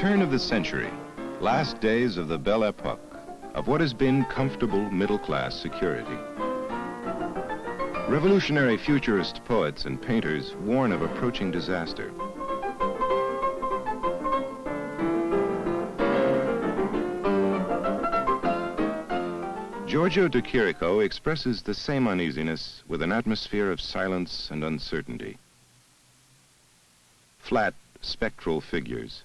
turn of the century, last days of the Belle Epoque, of what has been comfortable middle-class security. Revolutionary futurist poets and painters warn of approaching disaster. Giorgio de Chirico expresses the same uneasiness with an atmosphere of silence and uncertainty. Flat, spectral figures.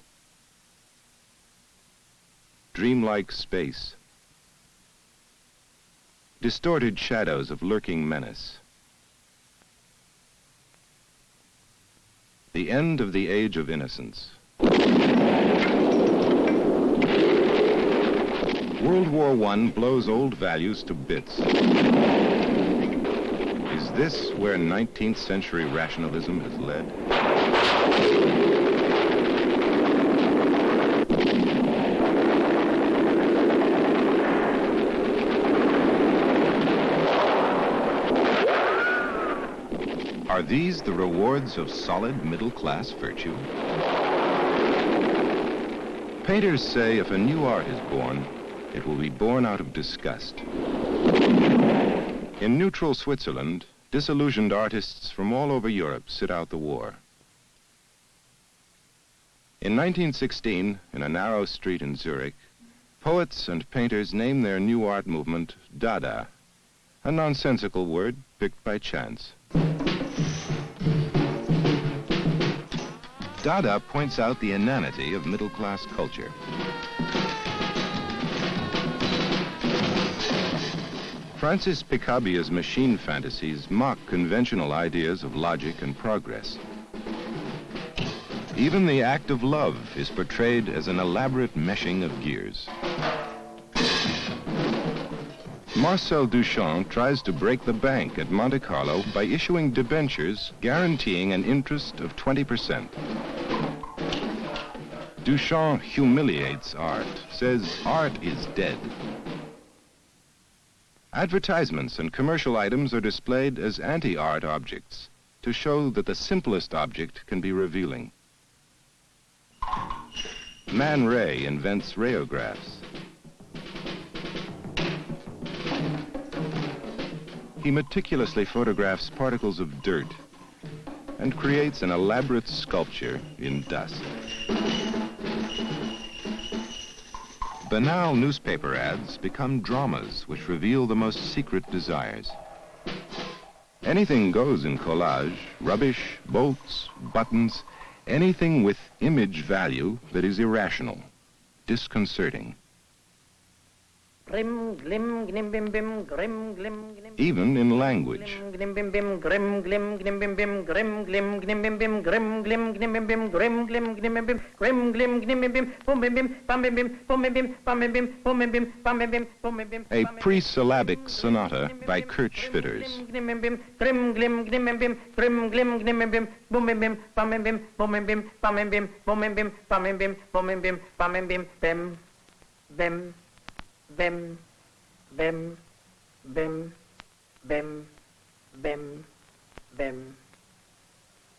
Dreamlike space. Distorted shadows of lurking menace. The end of the age of innocence. World War I blows old values to bits. Is this where 19th century rationalism has led? Are these the rewards of solid middle-class virtue? Painters say if a new art is born, it will be born out of disgust. In neutral Switzerland, disillusioned artists from all over Europe sit out the war. In 1916, in a narrow street in Zurich, poets and painters named their new art movement Dada, a nonsensical word picked by chance. Dada points out the inanity of middle-class culture. Francis Picabia's machine fantasies mock conventional ideas of logic and progress. Even the act of love is portrayed as an elaborate meshing of gears. Marcel Duchamp tries to break the bank at Monte Carlo by issuing debentures guaranteeing an interest of 20%. Duchamp humiliates art, says art is dead. Advertisements and commercial items are displayed as anti-art objects to show that the simplest object can be revealing. Man Ray invents rayographs. He meticulously photographs particles of dirt and creates an elaborate sculpture in dust. Banal newspaper ads become dramas which reveal the most secret desires. Anything goes in collage, rubbish, bolts, buttons, anything with image value that is irrational, disconcerting. Grim, glim, gnim, bim, bim, grim, glim, gnim. Even in language. Grim, bim, bim, grim, glim, gnim, bim, bim, grim, glim, gnim, bim, bim, grim, glim, gnim, bim, bim, grim, glim, gnim, bim, bim, grim, glim, gnim, bim, bim, boom, bim, bim, bam, bim, bim, boom, bim, bim, bam, bim, bim, boom, bim, bim, bam, bim, bim, boom, bim, bim. A pre-syllabic sonata by Kirchfitters. Grim, glim, gnim, bim, bim, grim, glim, gnim, bim, bim, boom, bim, bim, bam, bim, bim, boom, bim, bim, bam, bim, bim, boom, bim, bim, bam, bim, bim, boom, bim, bim, bam, bim, bim, bim, bim, bim. Bim, bim, bim, bim, bim.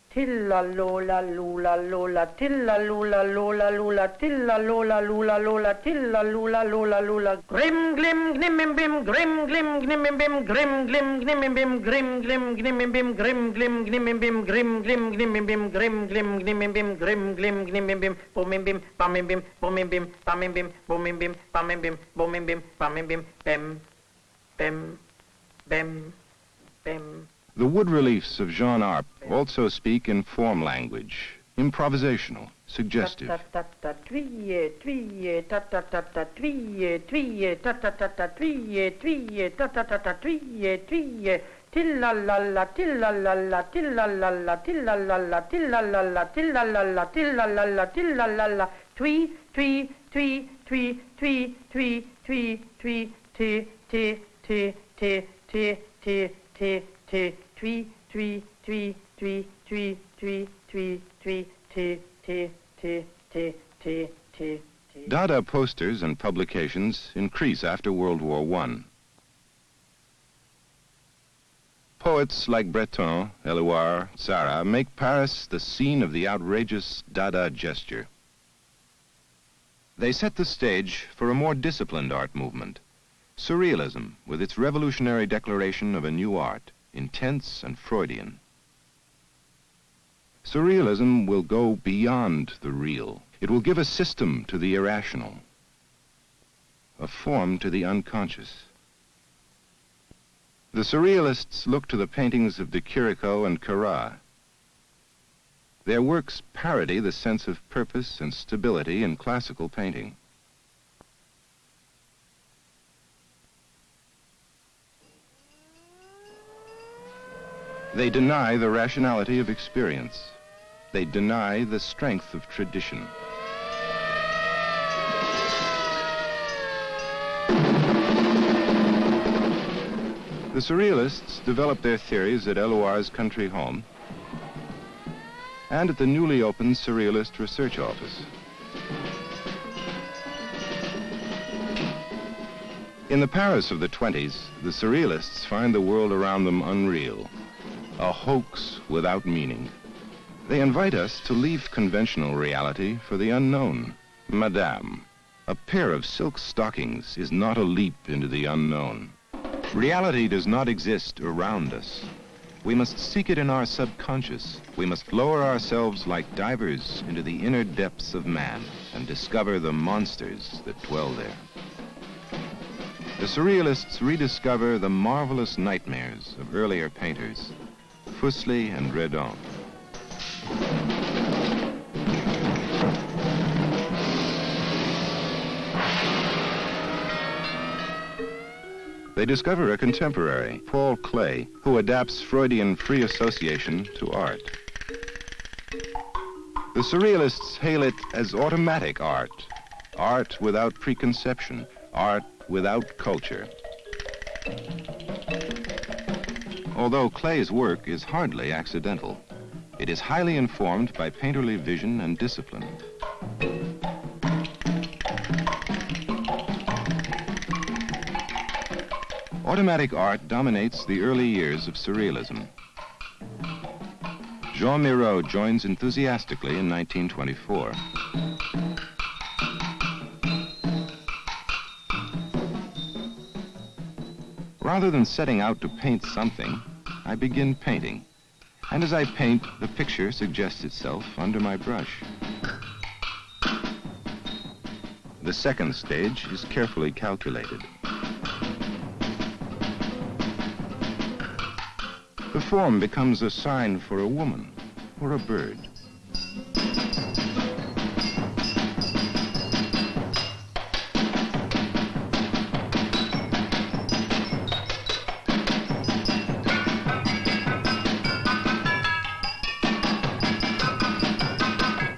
Tilla lola lula lola, tilla lula lola lula, tilla lola lula lola, tilla lula lola lula. Grim glim gnim bim bim, grim glim gnim bim bim, grim glim gnim bim bim, grim glim gnim bim bim, grim glim gnim bim bim, grim glim gnim bim bim, grim glim gnim bim bim, grim glim gnim bim bim, boom bim bim, bam bim bim, boom bim bim, bam bim bim, boom bim bim, bam bim bim, boom bim bim, bam bim bim, bim. Bim, bim, bim. The wood reliefs of Jean Arp also speak in form language, improvisational, suggestive. Twie, twie, ta ta ta ta, twie, twie, ta ta ta ta, twie, twie, ta ta ta ta, twie, twie. Tilla la la, tilla la la, tilla la la, tilla la la, tilla la la, tilla la la, tilla la la, tilla la la. Twee, twee, twee, twee, twee, twee, twee, twee, twee, twee. T T T T T T twee twee twee twee twee twee twee twee T T T T T T. Dada posters and publications increase after World War I. Poets like Breton, Eluard, Sarah make Paris the scene of the outrageous Dada gesture. They set the stage for a more disciplined art movement. Surrealism, with its revolutionary declaration of a new art, intense and Freudian. Surrealism will go beyond the real. It will give a system to the irrational, a form to the unconscious. The Surrealists look to the paintings of de Chirico and Corot. Their works parody the sense of purpose and stability in classical painting. They deny the rationality of experience. They deny the strength of tradition. The Surrealists developed their theories at Eluard's country home and at the newly opened Surrealist Research Office. In the Paris of the 20s, the Surrealists find the world around them unreal, a hoax without meaning. They invite us to leave conventional reality for the unknown. Madame, a pair of silk stockings is not a leap into the unknown. Reality does not exist around us. We must seek it in our subconscious. We must lower ourselves like divers into the inner depths of man and discover the monsters that dwell there. The Surrealists rediscover the marvelous nightmares of earlier painters, Fuseli and Redon. They discover a contemporary, Paul Klee, who adapts Freudian free association to art. The Surrealists hail it as automatic art, art without preconception, art without culture. Although Klee's work is hardly accidental, it is highly informed by painterly vision and discipline. Automatic art dominates the early years of Surrealism. Jean Miro joins enthusiastically in 1924. Rather than setting out to paint something, I begin painting. And as I paint, the picture suggests itself under my brush. The second stage is carefully calculated. The form becomes a sign for a woman or a bird.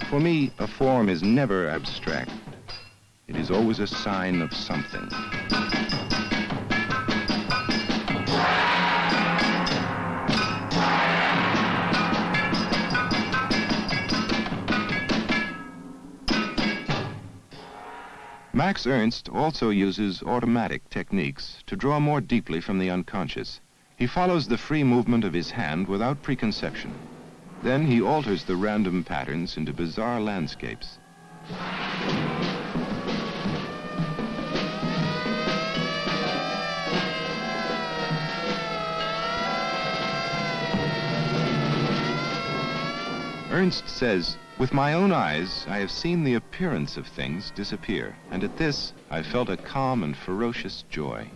For me, a form is never abstract. It is always a sign of something. Max Ernst also uses automatic techniques to draw more deeply from the unconscious. He follows the free movement of his hand without preconception. Then he alters the random patterns into bizarre landscapes. Ernst says, "With my own eyes, I have seen the appearance of things disappear, and at this, I felt a calm and ferocious joy."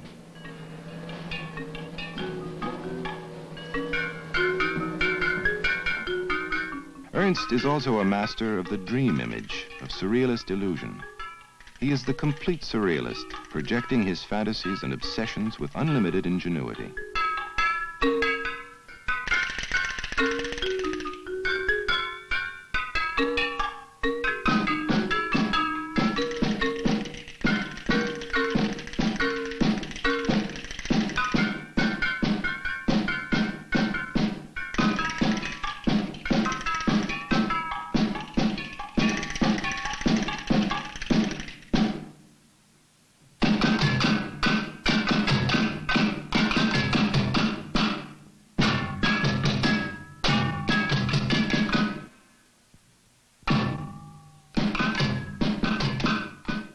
Ernst is also a master of the dream image, of surrealist illusion. He is the complete surrealist, projecting his fantasies and obsessions with unlimited ingenuity.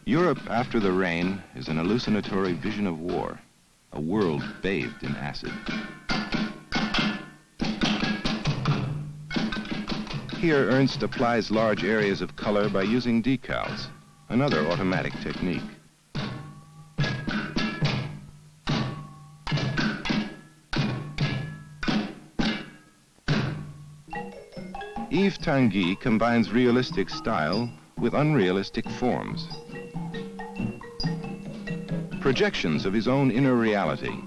Europe after the rain is an hallucinatory vision of war, a world bathed in acid. Here, Ernst applies large areas of color by using decals, another automatic technique. Yves Tanguy combines realistic style with unrealistic forms. Projections of his own inner reality,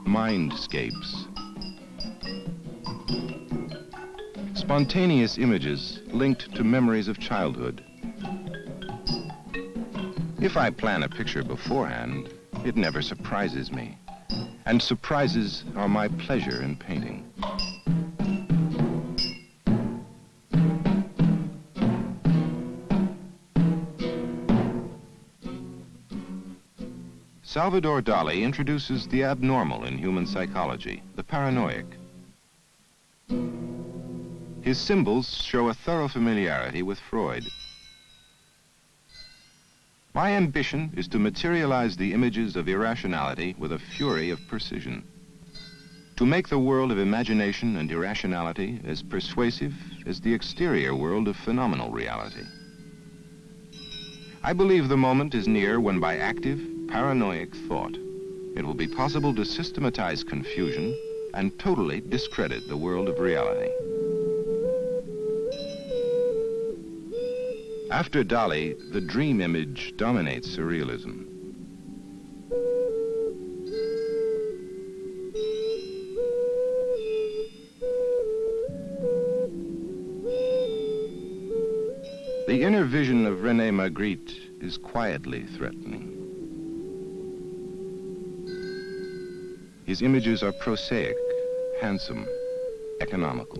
mindscapes. Spontaneous images linked to memories of childhood. If I plan a picture beforehand, it never surprises me. And surprises are my pleasure in painting. Salvador Dali introduces the abnormal in human psychology, the paranoiac. His symbols show a thorough familiarity with Freud. My ambition is to materialize the images of irrationality with a fury of precision. To make the world of imagination and irrationality as persuasive as the exterior world of phenomenal reality. I believe the moment is near when by active, paranoiac thought, it will be possible to systematize confusion and totally discredit the world of reality. After Dali, the dream image dominates surrealism. The inner vision of René Magritte is quietly threatening. His images are prosaic, handsome, economical.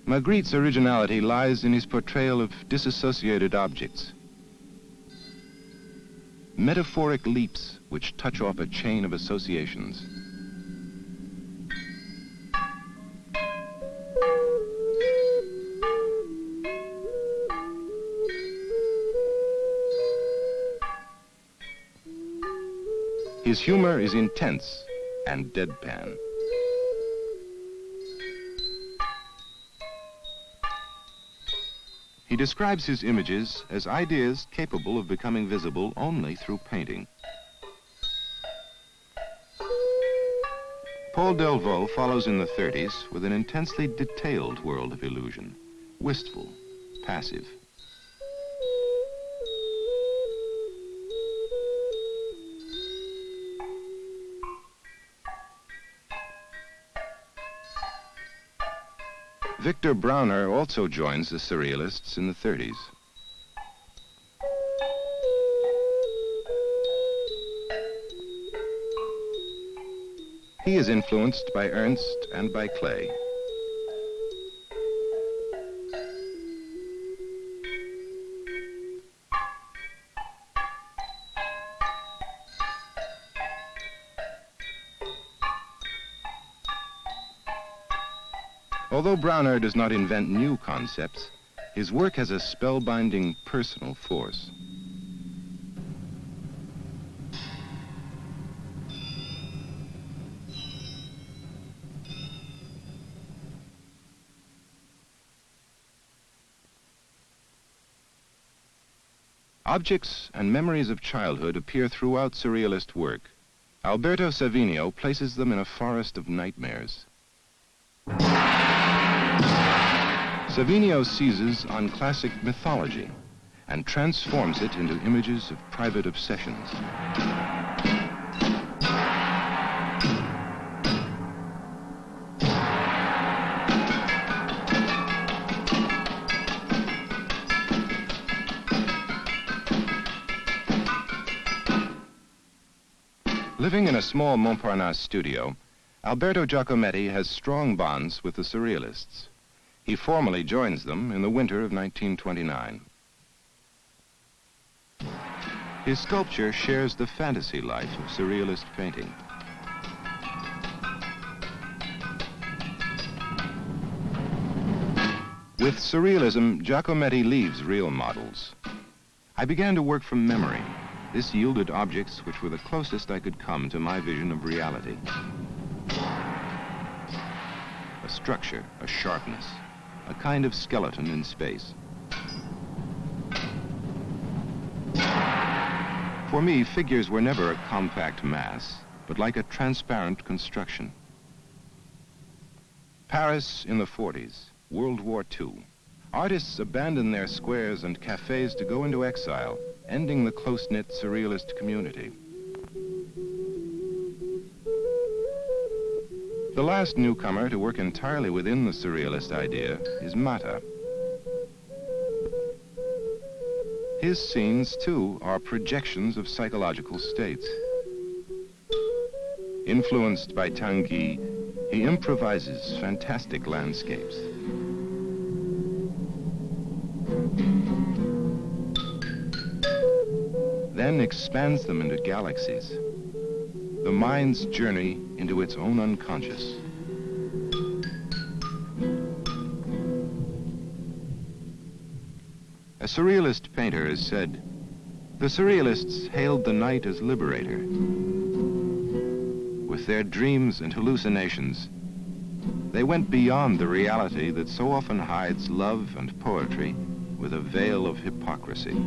Magritte's originality lies in his portrayal of disassociated objects. Metaphoric leaps which touch off a chain of associations. His humor is intense and deadpan. He describes his images as ideas capable of becoming visible only through painting. Paul Delvaux follows in the 30s with an intensely detailed world of illusion, wistful, passive. Victor Brauner also joins the Surrealists in the 30s. He is influenced by Ernst and by Klee. Although Brauner does not invent new concepts, his work has a spellbinding personal force. Objects and memories of childhood appear throughout Surrealist work. Alberto Savinio places them in a forest of nightmares. Savinio seizes on classic mythology and transforms it into images of private obsessions. Living in a small Montparnasse studio, Alberto Giacometti has strong bonds with the Surrealists. He formally joins them in the winter of 1929. His sculpture shares the fantasy life of Surrealist painting. With Surrealism, Giacometti leaves real models. I began to work from memory. This yielded objects which were the closest I could come to my vision of reality. A structure, a sharpness, a kind of skeleton in space. For me, figures were never a compact mass, but like a transparent construction. Paris in the 40s, World War II. Artists abandoned their squares and cafes to go into exile, ending the close-knit surrealist community. The last newcomer to work entirely within the surrealist idea is Mata. His scenes, too, are projections of psychological states. Influenced by Tanguy, he improvises fantastic landscapes. Then expands them into galaxies. The mind's journey into its own unconscious. A surrealist painter has said, the surrealists hailed the night as liberator. With their dreams and hallucinations, they went beyond the reality that so often hides love and poetry with a veil of hypocrisy.